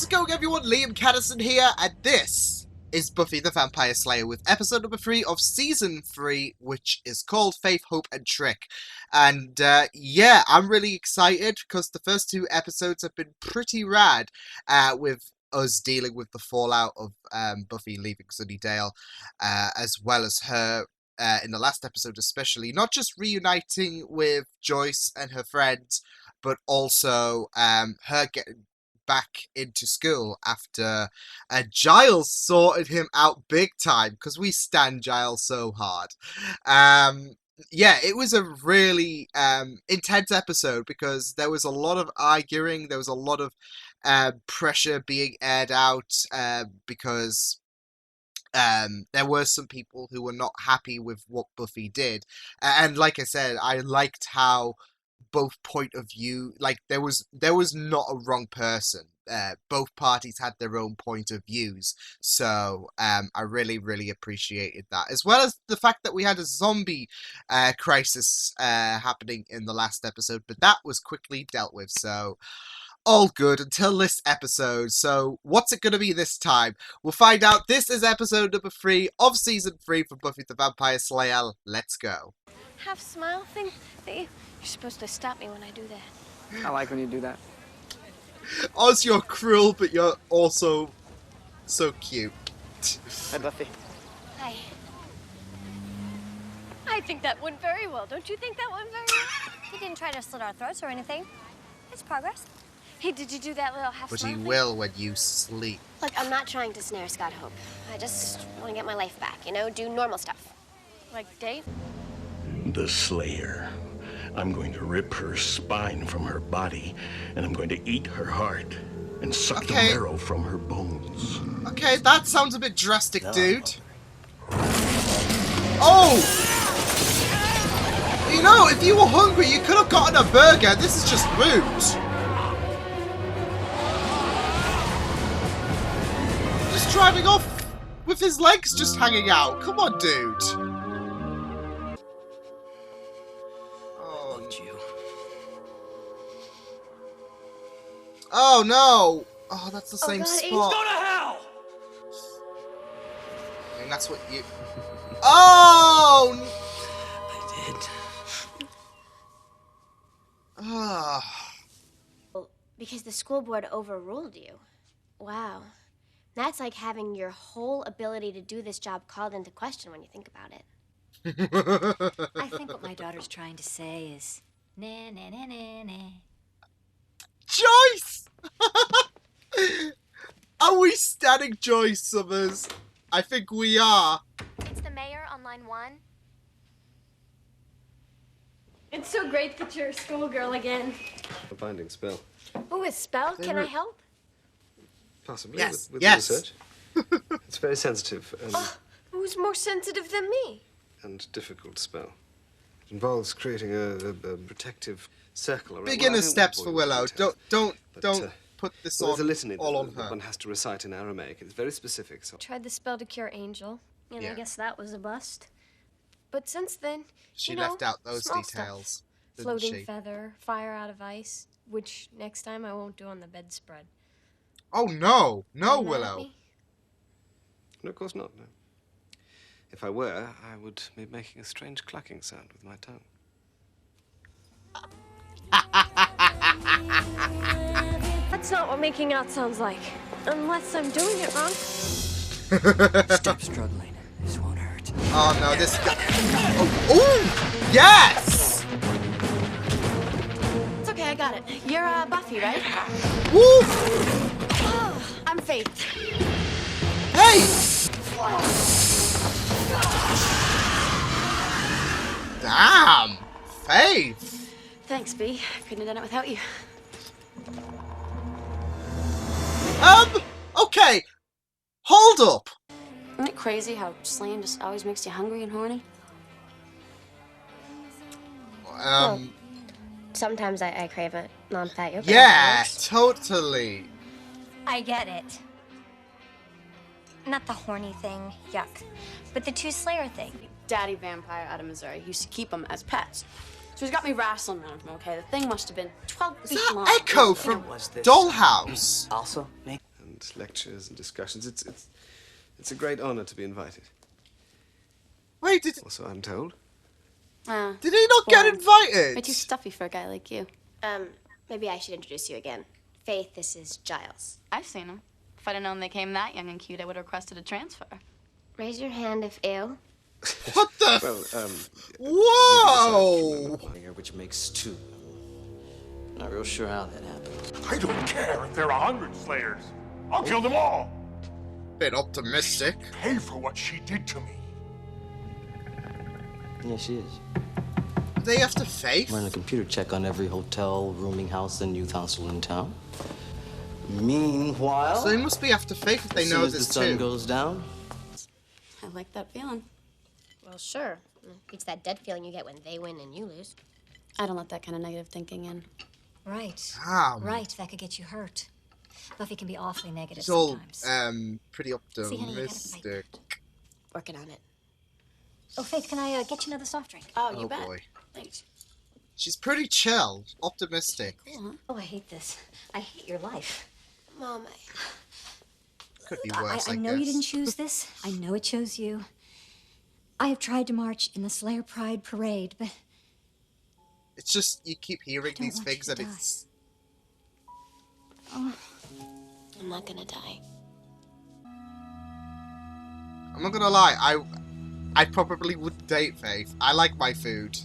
How's it going, everyone? Liam Catterson here, and this is Buffy the Vampire Slayer with episode number 3 of season 3, which is called Faith, Hope and Trick. And yeah, I'm really excited because the first 2 episodes have been pretty rad with us dealing with the fallout of Buffy leaving Sunnydale, as well as her in the last episode especially, not just reuniting with Joyce and her friends, but also her getting back into school after Giles sorted him out big time, because we stand Giles so hard. Yeah, it was a really intense episode because there was a lot of arguing, there was a lot of pressure being aired out because there were some people who were not happy with what Buffy did, and like I said, I liked how both point of view, like there was not a wrong person. Both parties had their own point of views, so I really appreciated that, as well as the fact that we had a zombie crisis happening in the last episode, but that was quickly dealt with, so all good until this episode. So what's it going to be this time? We'll find out. This is episode number 3 of season 3 for Buffy the Vampire Slayer. Let's go. Half smile thing? You're supposed to stop me when I do that. I like when you do that. Oz, you're cruel, but you're also so cute. Hi, Buffy. Hi. I think that went very well. Don't you think that went very well? He didn't try to slit our throats or anything. It's progress. Hey, did you do that little half But smile he thing? will when you sleep. Look, I'm not trying to snare Scott Hope. I just want to get my life back, you know, do normal stuff. Like Dave? The Slayer. I'm going to rip her spine from her body, and I'm going to eat her heart and suck the marrow from her bones. Okay, that sounds a bit drastic, dude. Oh! You know, if you were hungry, you could have gotten a burger. This is just rude. Just driving off with his legs just hanging out. Come on, dude. Oh no! Oh, that's the same spot. Go to hell! And that's what you... Oh! I did. Ah. Well, because the school board overruled you. Wow. That's like having your whole ability to do this job called into question when you think about it. I think what my daughter's trying to say is, nah, nah, nah, nah, nah. Joyce! Are we standing Joyce, Summers? I think we are. It's the mayor on line 1. It's so great that you're a schoolgirl again. A binding spell. Ooh, a spell? Can I help? Possibly, Yes, with yes. the research. It's very sensitive Who's more sensitive than me? and difficult spell. It involves creating a protective circle around... Beginner Well, I won't steps bore for you with Willow. details, Don't but, put this well, on there's a litany all on that her. one has to recite in Aramaic. It's very specific, so... Tried the spell to cure Angel. And Yeah. I guess that was a bust. But since then, She you know, left out those small stuff. details, didn't Floating she? feather, fire out of ice, which next time I won't do on the bedspread. Oh no, no, Are you mad at Willow. me? No, of course not, no. If I were, I would be making a strange clucking sound with my tongue. That's not what making out sounds like. Unless I'm doing it wrong. Stop struggling. This won't hurt. Oh no, this guy. Oh, ooh, yes! It's okay, I got it. You're Buffy, right? Woo! Oh, I'm Faith. Hey! Damn! Faith! Thanks, B. Couldn't have done it without you. Okay. Hold up. Isn't it crazy how slaying just always makes you hungry and horny? Sometimes I crave a non-fat yogurt. Yeah, totally. I get it. Not the horny thing, yuck. But the 2 Slayer thing. Daddy vampire out of Missouri used to keep them as pets. So he's got me wrestling around him, okay? The thing must have been 12 feet long. Echo from Was this Dollhouse. also me? and lectures and discussions. It's a great honor to be invited. Wait, Or so I'm told. did he not get invited? Way too stuffy for a guy like you. Maybe I should introduce you again. Faith, this is Giles. I've seen him. If I'd have known they came that young and cute, I would have requested a transfer. Raise your hand if ill. What the? Well, Whoa! Which makes 2. Not real sure how that happened. I don't care if there are 100 Slayers. I'll kill them all. Bit optimistic. Pay for what she did to me. Yeah, she is. They have to Faith? Run a computer check on every hotel, rooming house, and youth hostel in town. Meanwhile, So they must be after Faith if they as know soon as this the sun too. goes down, I like that feeling. Well, sure. It's that dead feeling you get when they win and you lose. I don't let that kind of negative thinking in. Right. Damn. Right, that could get you hurt. Buffy can be awfully negative It's all sometimes. pretty See, honey, you gotta fight optimistic. Working on it. Oh, Faith, can I get you another soft drink? Oh, Oh you bet. boy. Thanks. She's pretty chill, optimistic. Cool, huh? Oh, I hate this. I hate your life. Mom, Could be worse, I I know guess. you didn't choose this. I know it chose you. I have tried to march in the Slayer Pride Parade, but It's just, you keep hearing don't these want things you and to it's... I'm not gonna die. I'm not gonna lie, I probably would date Faith. I like my food.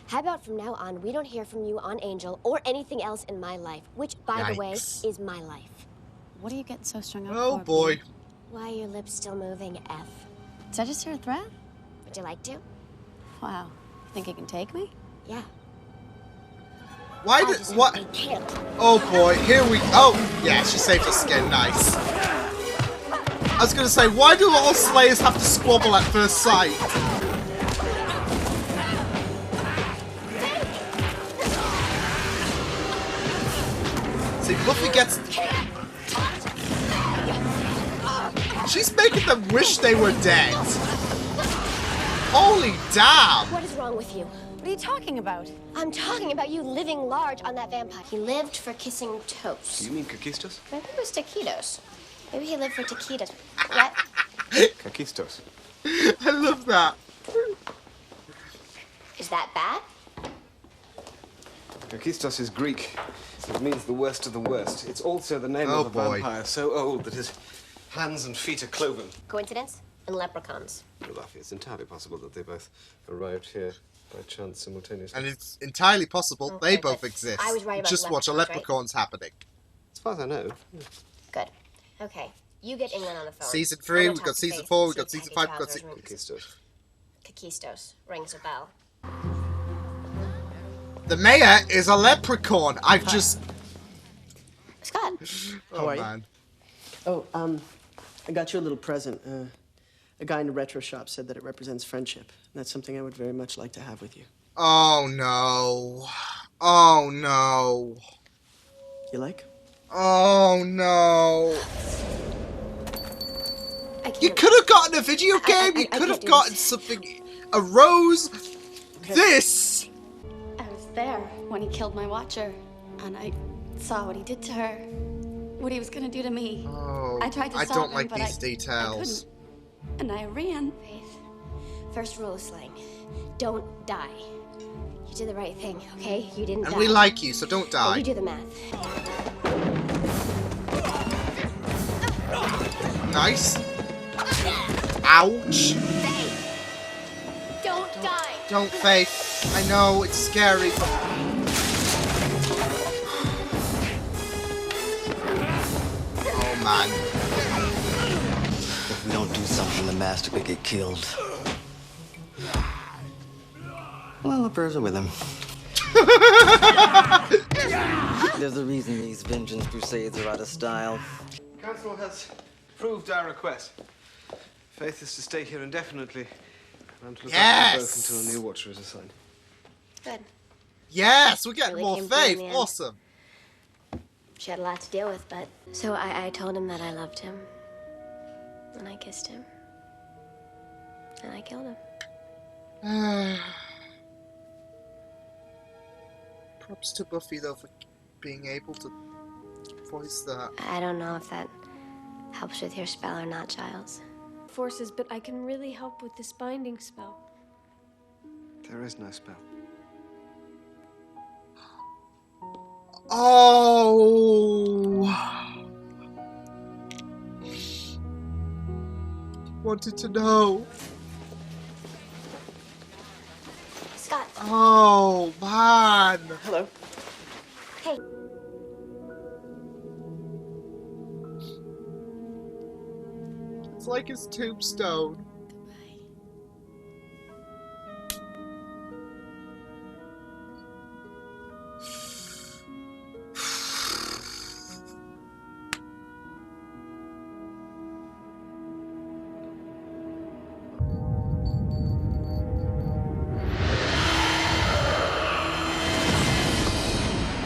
How about from now on, we don't hear from you on Angel or anything else in my life, which, by the way, Yikes. is my life. What are you getting so strung up Oh for? boy. babe? Why are your lips still moving, F? Did I just hear a threat? Would you like to? Wow. You think you can take me? Yeah. Why I did... just What? hope they can't. Oh boy, here we... Oh, yeah, she saved her skin, nice. I was gonna say, why do all Slayers have to squabble at first sight? See, Buffy gets... She's making them wish they were dead. Holy damn! What is wrong with you? What are you talking about? I'm talking about you living large on that vampire. He lived for kissing toast. You mean Kakistos? Maybe it was taquitos. Maybe he lived for taquitos. What? Kakistos. I love that. Is that bad? Kakistos is Greek. It means the worst of the worst. It's also the name Oh, of a boy. vampire so old that his hands and feet are cloven. Coincidence? And leprechauns. Well, Buffy, it's entirely possible that they both arrived here by chance simultaneously. And it's entirely possible Okay, they both but exist. I was right about Just watch a leprechauns, right? leprechaun's happening. As far as I know. Good. Okay. You get England on the phone. Season I'm 3, gonna we've talk got to season Faith 4, and we've see got if season Peggy 5, we've got Chowder's season... Kakistos. Kakistos. Rings a bell. The mayor is a leprechaun. I've just... Scott. Oh, are you? man. Oh, I got you a little present. A guy in the retro shop said that it represents friendship. And that's something I would very much like to have with you. Oh, no. Oh, no. You like? Oh, no. I can't. You could have gotten a video game. You I could have can't do gotten this. something... A rose. This. I was there when he killed my watcher, and I saw what he did to her. What he was gonna do to me. Oh, I tried to I stop don't him, like but these I details. couldn't. And I ran. Faith. First rule of slang. Don't die. You did the right thing, okay? You didn't And die. we like you, so don't Now die. you do the math. Nice. Ouch. Don't die. Don't, Faith. I know, it's scary, but... Oh, man. if we don't do something, the master could get killed. Well, the birds are with him. There's a reason these vengeance crusades are out of style. The council has approved our request. Faith is to stay here indefinitely. And I'm to look after both Yes! until a new watcher is assigned. Good. Yes, we're getting Really more came through in Faith. the end. Awesome. She had a lot to deal with, but... So I told him that I loved him. And I kissed him. And I killed him. Props to Buffy, though, for being able to voice that. I don't know if that helps with your spell or not, Giles? Forces, but I can really help with this binding spell. There is no spell. Oh! Wanted to know. Scott. Oh, man. Hello. Hey. It's like his tombstone.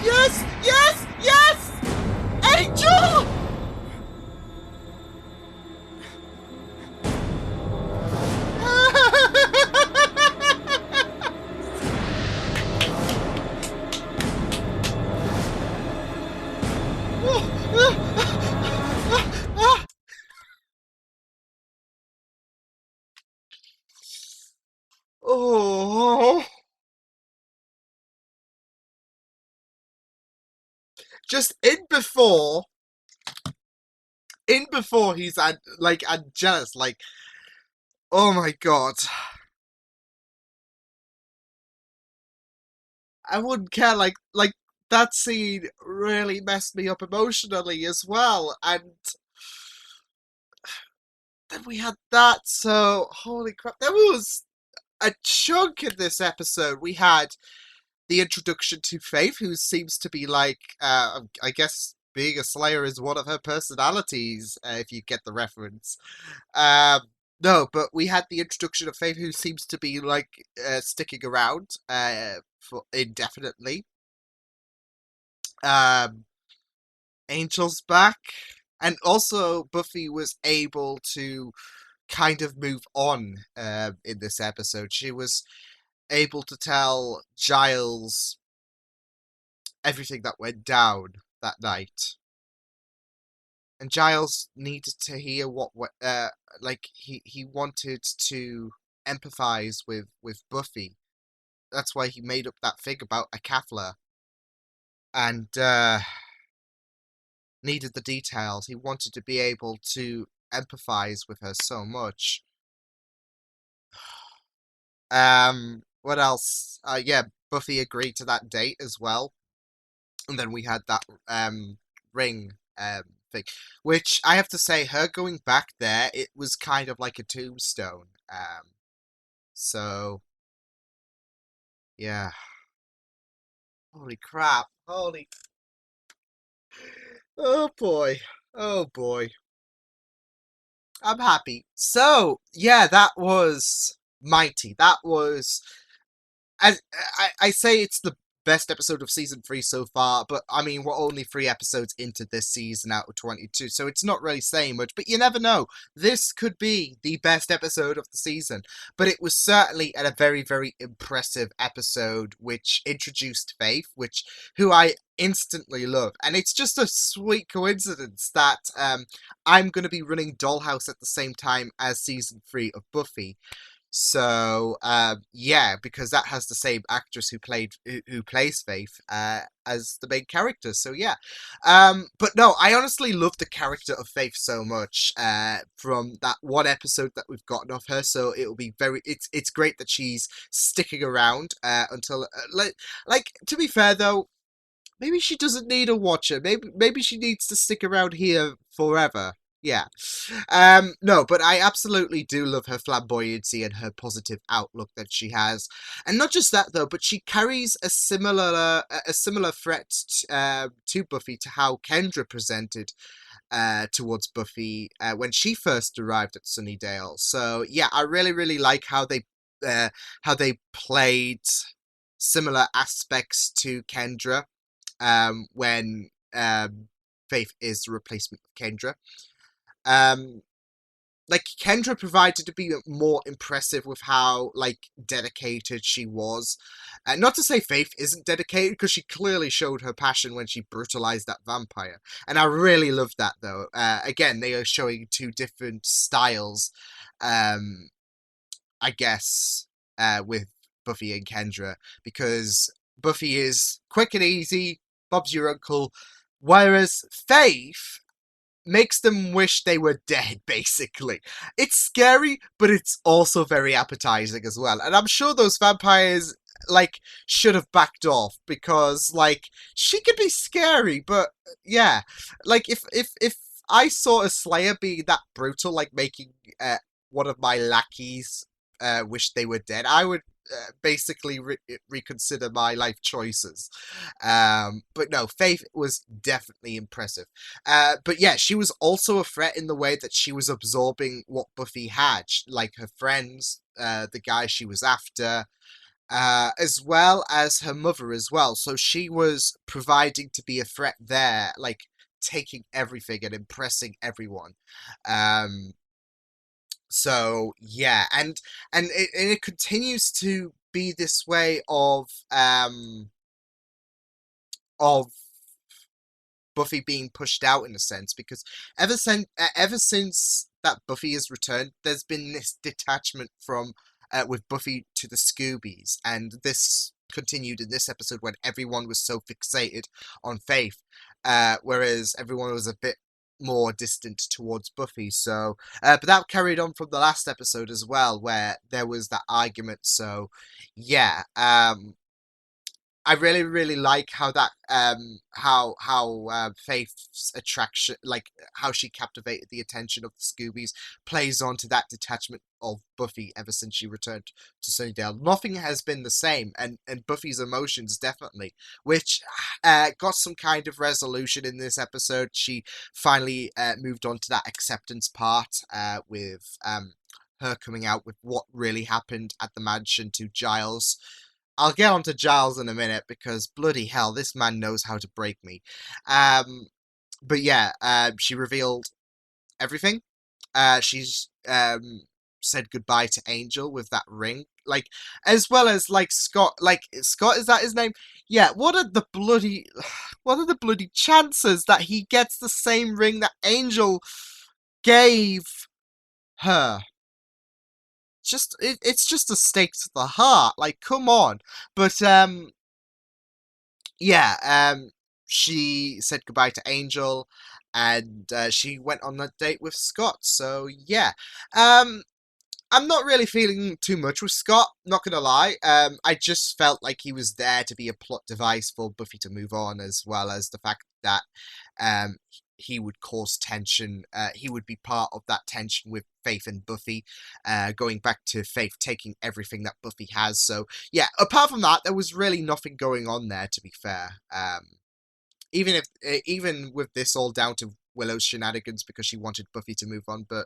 Yes! Yes! Yes! Angel! Oh. Just in before he's like jealous, like, oh my god. I wouldn't care, like that scene really messed me up emotionally as well, and then we had that, so holy crap, there was a chunk in this episode. We had the introduction to Faith, who seems to be like, I guess being a Slayer is one of her personalities, if you get the reference. No, but we had the introduction of Faith, who seems to be like sticking around for indefinitely. Angel's back, and also Buffy was able to kind of move on in this episode. She was able to tell Giles everything that went down that night. And Giles needed to hear like he wanted to empathize with Buffy. That's why he made up that thing about a Kafla. And needed the details. He wanted to be able to empathize with her so much. What else? Yeah, Buffy agreed to that date as well. And then we had that ring thing, which I have to say, her going back there, it was kind of like a tombstone. So yeah, holy crap, holy, oh boy, oh boy, I'm happy. So yeah, that was mighty. That was, as I say, it's the best episode of season 3 so far, but I mean, we're only 3 episodes into this season out of 22, so it's not really saying much, but you never know. This could be the best episode of the season, but it was certainly a very, very impressive episode, which introduced Faith, who I instantly love, and it's just a sweet coincidence that I'm going to be running Dollhouse at the same time as season 3 of Buffy. So yeah, because that has the same actress who plays Faith as the main character. So yeah, but no, I honestly love the character of Faith so much from that one episode that we've gotten of her. So it'll be it's great that she's sticking around until like to be fair though. Maybe she doesn't need a watcher. Maybe she needs to stick around here forever. Yeah. No, but I absolutely do love her flamboyancy and her positive outlook that she has. And not just that though, but she carries a similar threat to Buffy to how Kendra presented towards Buffy when she first arrived at Sunnydale. So yeah, I really, really like how they played similar aspects to Kendra when Faith is the replacement of Kendra. like Kendra provided to be more impressive with how like dedicated she was. Not to say Faith isn't dedicated, because she clearly showed her passion when she brutalized that vampire, and I really loved that though. Again, they are showing two different styles, I guess, with Buffy and Kendra, because Buffy is quick and easy, Bob's your uncle, whereas Faith makes them wish they were dead, basically. It's scary, but it's also very appetizing as well. And I'm sure those vampires, like, should have backed off, because, like, she could be scary, but, yeah. Like, if I saw a Slayer being that brutal, like, making one of my lackeys wish they were dead, I would basically reconsider my life choices. But no, Faith was definitely impressive. But yeah, she was also a threat in the way that she was absorbing what Buffy had, like her friends, the guy she was after, as well as her mother as well. So she was providing to be a threat there, like taking everything and impressing everyone. So yeah, and it continues to be this way of Buffy being pushed out in a sense, because ever since that Buffy has returned, there's been this detachment from with Buffy to the Scoobies, and this continued in this episode when everyone was so fixated on Faith, whereas everyone was a bit more distant towards Buffy. So, but that carried on from the last episode as well, where there was that argument. So, yeah, I really, really like how that Faith's attraction, like how she captivated the attention of the Scoobies, plays on to that detachment of Buffy ever since she returned to Sunnydale. Nothing has been the same, and Buffy's emotions definitely, which got some kind of resolution in this episode. She finally moved on to that acceptance part with her coming out with what really happened at the mansion to Giles. I'll get onto Giles in a minute, because bloody hell, this man knows how to break me. But yeah, she revealed everything. She's said goodbye to Angel with that ring, like, as well as like Scott. Like, Scott, is that his name? Yeah. What are the bloody chances that he gets the same ring that Angel gave her? It's just a stake to the heart. Like, come on. But yeah, she said goodbye to Angel, and she went on a date with Scott. So yeah, I'm not really feeling too much with Scott, not gonna lie. I just felt like he was there to be a plot device for Buffy to move on, as well as the fact that um, he would cause tension. He would be part of that tension with Faith and Buffy, going back to Faith taking everything that Buffy has. So yeah, apart from that, there was really nothing going on there, to be fair. Even with this all down to Willow's shenanigans because she wanted Buffy to move on, but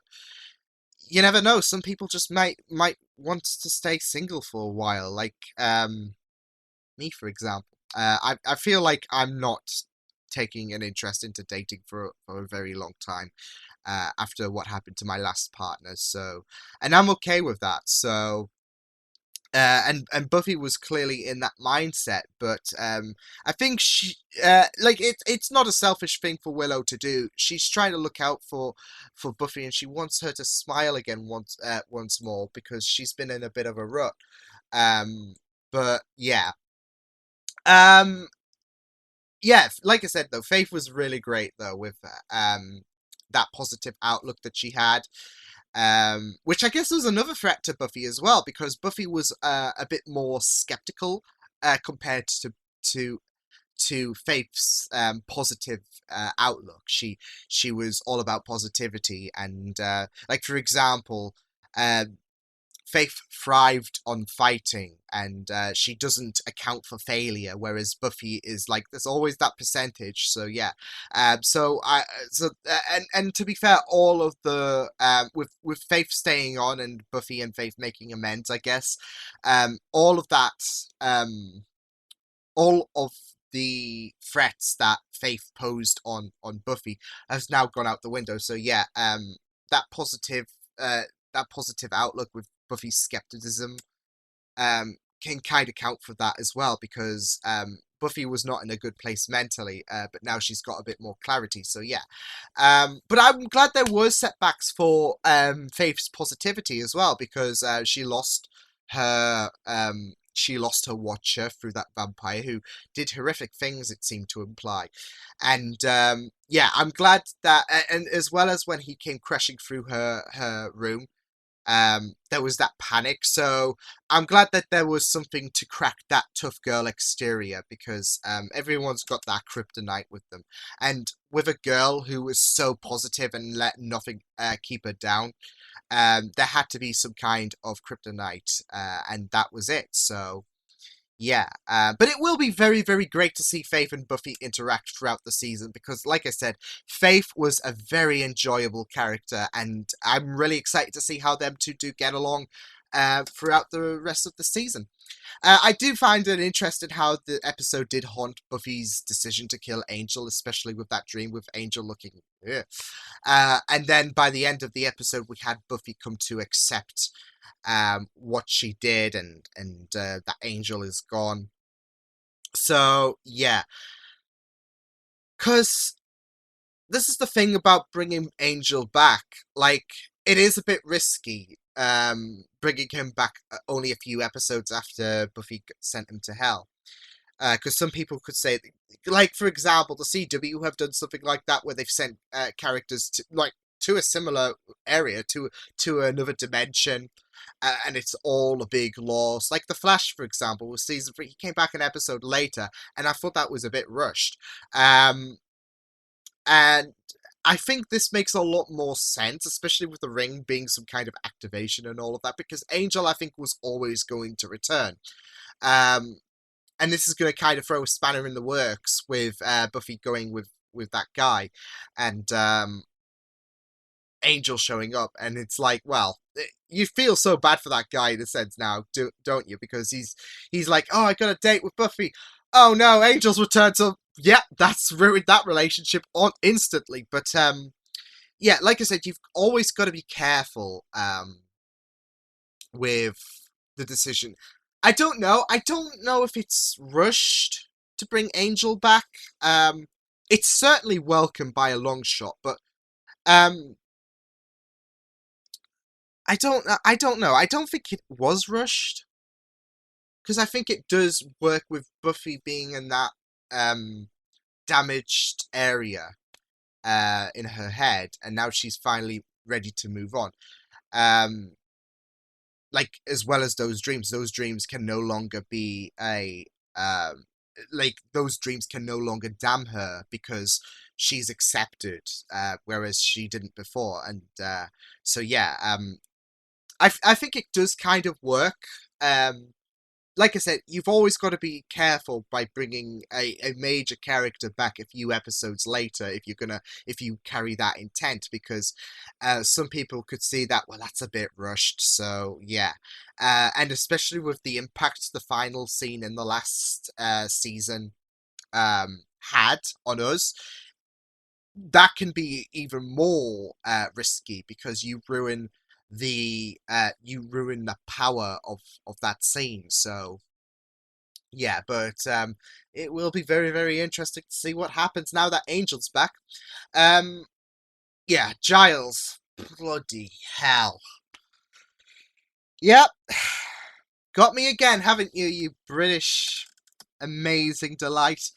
you never know. Some people just might want to stay single for a while, like me, for example. I feel like I'm not taking an interest into dating for a very long time after what happened to my last partner. So, and I'm okay with that. So, and Buffy was clearly in that mindset, but I think she like it's not a selfish thing for Willow to do. She's trying to look out for Buffy, and she wants her to smile again once more, because she's been in a bit of a rut. But yeah, um, yeah, like I said though, Faith was really great though, with that positive outlook that she had. Which I guess was another threat to Buffy as well, because Buffy was a bit more skeptical compared to Faith's positive outlook. She was all about positivity, and like, for example, Faith thrived on fighting, and she doesn't account for failure, whereas Buffy is like, there's always that percentage. So yeah, and to be fair, all of the with Faith staying on and Buffy and Faith making amends, I guess, all of that, all of the threats that Faith posed on Buffy has now gone out the window. So yeah, that positive that positive outlook with Buffy's skepticism can kind of count for that as well, because Buffy was not in a good place mentally, but now she's got a bit more clarity. So yeah, but I'm glad there were setbacks for Faith's positivity as well, because she lost her watcher through that vampire who did horrific things, it seemed to imply. And yeah, I'm glad that, and as well as when he came crashing through her room, there was that panic. So I'm glad that there was something to crack that tough girl exterior, because everyone's got that kryptonite with them. And with a girl who was so positive and let nothing keep her down, there had to be some kind of kryptonite, and that was it. So yeah, but it will be very, very great to see Faith and Buffy interact throughout the season, because, like I said, Faith was a very enjoyable character, and I'm really excited to see how them two do get along throughout the rest of the season. I do find it interesting how the episode did haunt Buffy's decision to kill Angel, especially with that dream with Angel looking... and then by the end of the episode, we had Buffy come to accept what she did, and that Angel is gone. So yeah, because this is the thing about bringing Angel back. Like, it is a bit risky bringing him back only a few episodes after Buffy sent him to hell. Because some people could say, like, for example, the CW have done something like that, where they've sent characters to a similar area, to another dimension, and it's all a big loss. Like The Flash, for example, was season 3. He came back an episode later, and I thought that was a bit rushed. And I think this makes a lot more sense, especially with the ring being some kind of activation and all of that, because Angel, I think, was always going to return. And this is going to kind of throw a spanner in the works with Buffy going with that guy, and Angel showing up, and it's like, well, you feel so bad for that guy in a sense now, don't you? Because he's like, oh, I got a date with Buffy. Oh no, Angel's returned. So yeah, that's ruined that relationship on instantly. But yeah, like I said, you've always got to be careful with the decision. I don't know if it's rushed to bring Angel back. It's certainly welcome by a long shot, but I don't know. I don't think it was rushed, because I think it does work with Buffy being in that damaged area in her head, and now she's finally ready to move on. Like, as well as those dreams can no longer be those dreams can no longer damn her, because she's accepted, whereas she didn't before. And so yeah, I think it does kind of work. Like I said, you've always got to be careful by bringing a major character back a few episodes later if you carry that intent, because some people could see that, well, that's a bit rushed. So yeah, and especially with the impact the final scene in the last season had on us, that can be even more risky, because you ruin the power of that scene. So yeah, but it will be very, very interesting to see what happens now that Angel's back. Yeah, Giles, bloody hell. Yep, got me again, haven't you, you British amazing delight.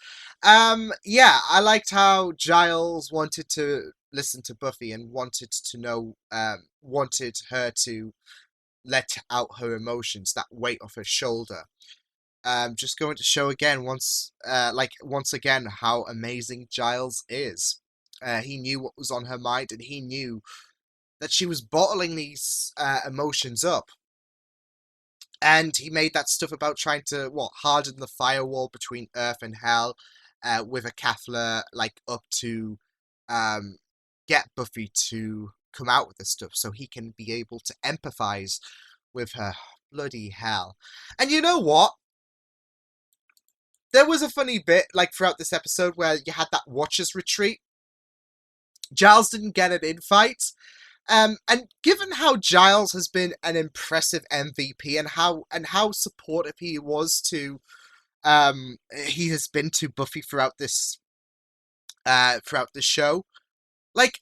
Yeah, I liked how Giles wanted to listen to Buffy and wanted her to let out her emotions, that weight off her shoulder. Just going to show again once again how amazing Giles is. He knew what was on her mind, and he knew that she was bottling these emotions up. And he made that stuff about trying to harden the firewall between Earth and Hell, with a Cathler up to get Buffy to come out with this stuff, so he can be able to empathize with her. Bloody hell! And you know what? There was a funny bit throughout this episode where you had that Watchers retreat. Giles didn't get an invite. And given how Giles has been an impressive MVP and how supportive he was to he has been to Buffy throughout this show, like,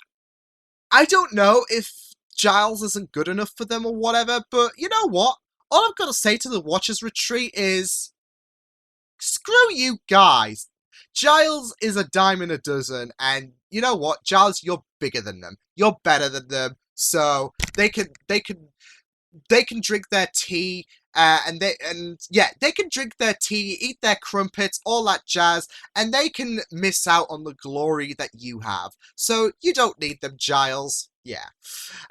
I don't know if Giles isn't good enough for them or whatever, but you know what? All I've got to say to the Watchers Retreat is, screw you guys. Giles is a dime in a dozen, and you know what, Giles, you're bigger than them. You're better than them, so they can drink their tea, they can drink their tea, eat their crumpets, all that jazz, and they can miss out on the glory that you have. So you don't need them, Giles. Yeah.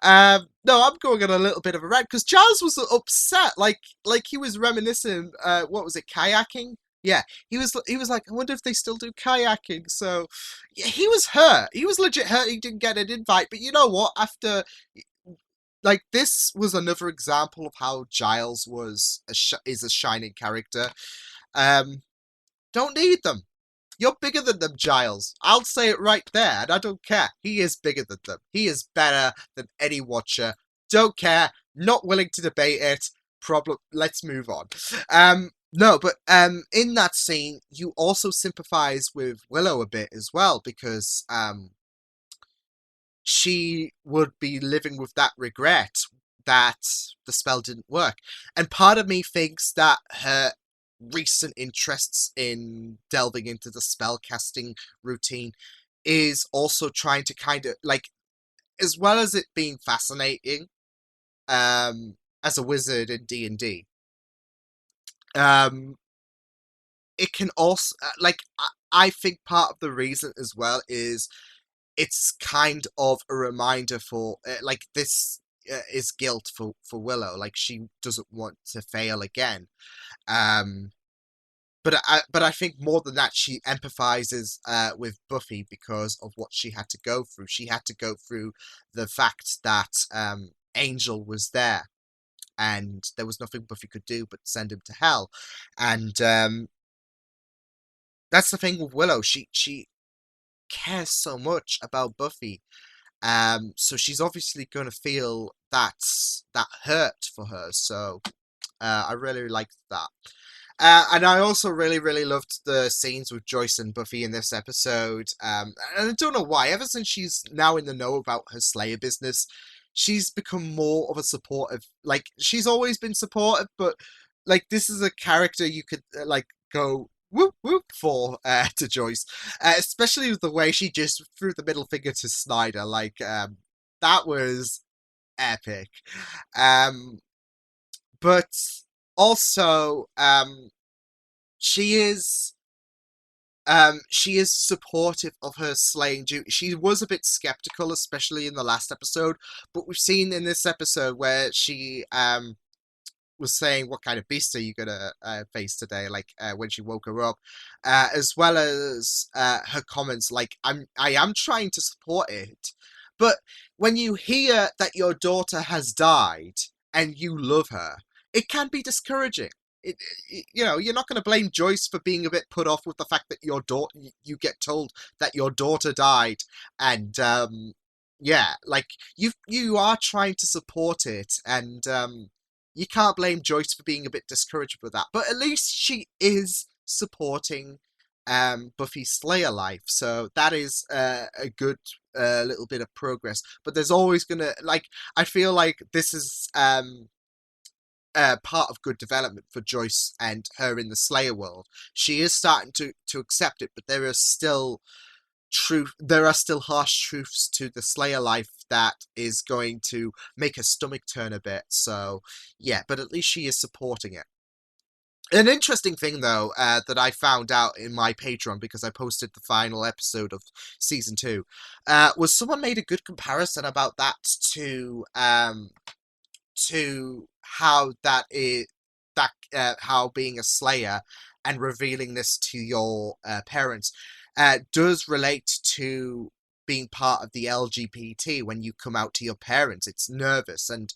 No, I'm going on a little bit of a rant because Giles was upset, like he was reminiscing. What was it, kayaking? Yeah, he was like, I wonder if they still do kayaking. So yeah, he was hurt. He was legit hurt. He didn't get an invite. But you know what? After, like, this was another example of how Giles is a shining character. Don't need them. You're bigger than them, Giles. I'll say it right there, and I don't care. He is bigger than them. He is better than any Watcher. Don't care. Not willing to debate it. Problem. Let's move on. No, but in that scene, you also sympathize with Willow a bit as well, because she would be living with that regret that the spell didn't work. And part of me thinks that her recent interests in delving into the spell casting routine is also trying to kind of, like, as well as it being fascinating as a wizard in D&D, it can also, I think part of the reason as well is it's kind of a reminder for, this is guilt for Willow. Like, she doesn't want to fail again. But I think more than that, she empathizes with Buffy because of what she had to go through. She had to go through the fact that Angel was there, and there was nothing Buffy could do but send him to hell. And that's the thing with Willow. She cares so much about Buffy. So she's obviously going to feel that hurt for her. So I really liked that. And I also really, really loved the scenes with Joyce and Buffy in this episode. And I don't know why. Ever since she's now in the know about her Slayer business, she's become more of a supportive. Like, she's always been supportive, but like, this is a character you could go whoop whoop for to Joyce, especially with the way she just threw the middle finger to Snyder. Like, that was epic. But also, she is supportive of her slaying duty. She was a bit skeptical, especially in the last episode, but we've seen in this episode where she was saying, what kind of beast are you gonna face today, like when she woke her up, as well as her comments like, I am trying to support it, but when you hear that your daughter has died and you love her, it can be discouraging. You're not going to blame Joyce for being a bit put off with the fact that you get told that your daughter died, and like, you are trying to support it, and you can't blame Joyce for being a bit discouraged with that. But at least she is supporting Buffy's Slayer life, so that is a good little bit of progress. But there's always gonna, I feel like this is part of good development for Joyce and her in the Slayer world. She is starting to accept it, but there are still harsh truths to the Slayer life that is going to make her stomach turn a bit. So yeah, but at least she is supporting it. An interesting thing, though, that I found out in my Patreon, because I posted the final episode of season 2, was someone made a good comparison about that to how how being a Slayer and revealing this to your parents does relate to being part of the LGBT. When you come out to your parents, it's nervous, and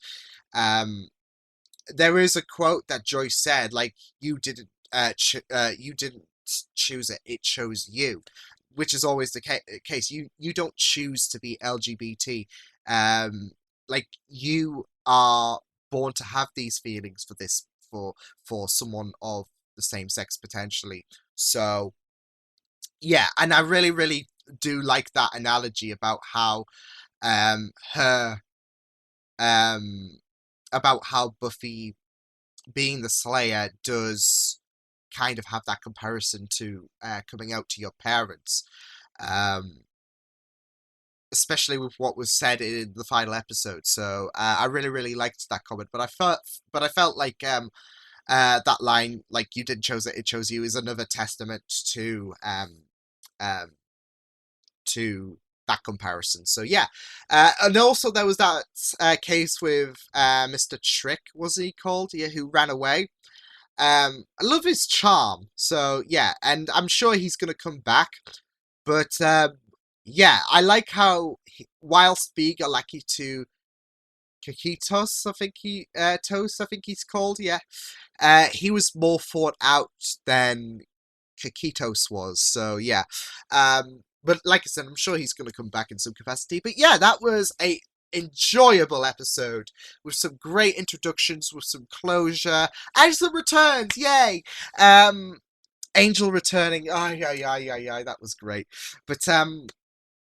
there is a quote that Joyce said, like, you didn't choose it, it chose you, which is always the case. You don't choose to be LGBT. like, you are born to have these feelings for this, for someone of the same sex potentially. So yeah, and I really, really do like that analogy about how her about how Buffy being the Slayer does kind of have that comparison to coming out to your parents, especially with what was said in the final episode. So I really, really liked that comment. But I felt like that line, like, you didn't chose it, it chose you, is another testament um, to that comparison. So yeah, and also there was that case with Mr. Trick, was he called? Yeah, who ran away. I love his charm. So yeah, and I'm sure he's gonna come back. But yeah, I like how whilst being a lackey to Kakitos, I think he's called. Yeah, he was more thought out than Kakitos was. So yeah, but like I said, I'm sure he's going to come back in some capacity. But yeah, that was a enjoyable episode with some great introductions, with some closure, and some returns. Yay! Angel returning. Oh, yeah, that was great. But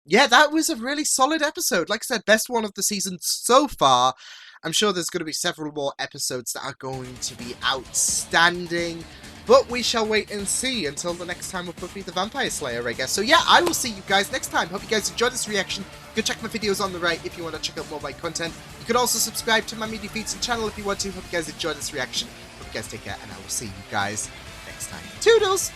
yeah, that was a really solid episode. Like I said, best one of the season so far. I'm sure there's going to be several more episodes that are going to be outstanding, but we shall wait and see until the next time with Buffy the Vampire Slayer, I guess. So yeah, I will see you guys next time. Hope you guys enjoyed this reaction. Go check my videos on the right if you want to check out more of my content. You could also subscribe to my media feeds and channel if you want to. Hope you guys enjoyed this reaction. Hope you guys take care, and I will see you guys next time. Toodles!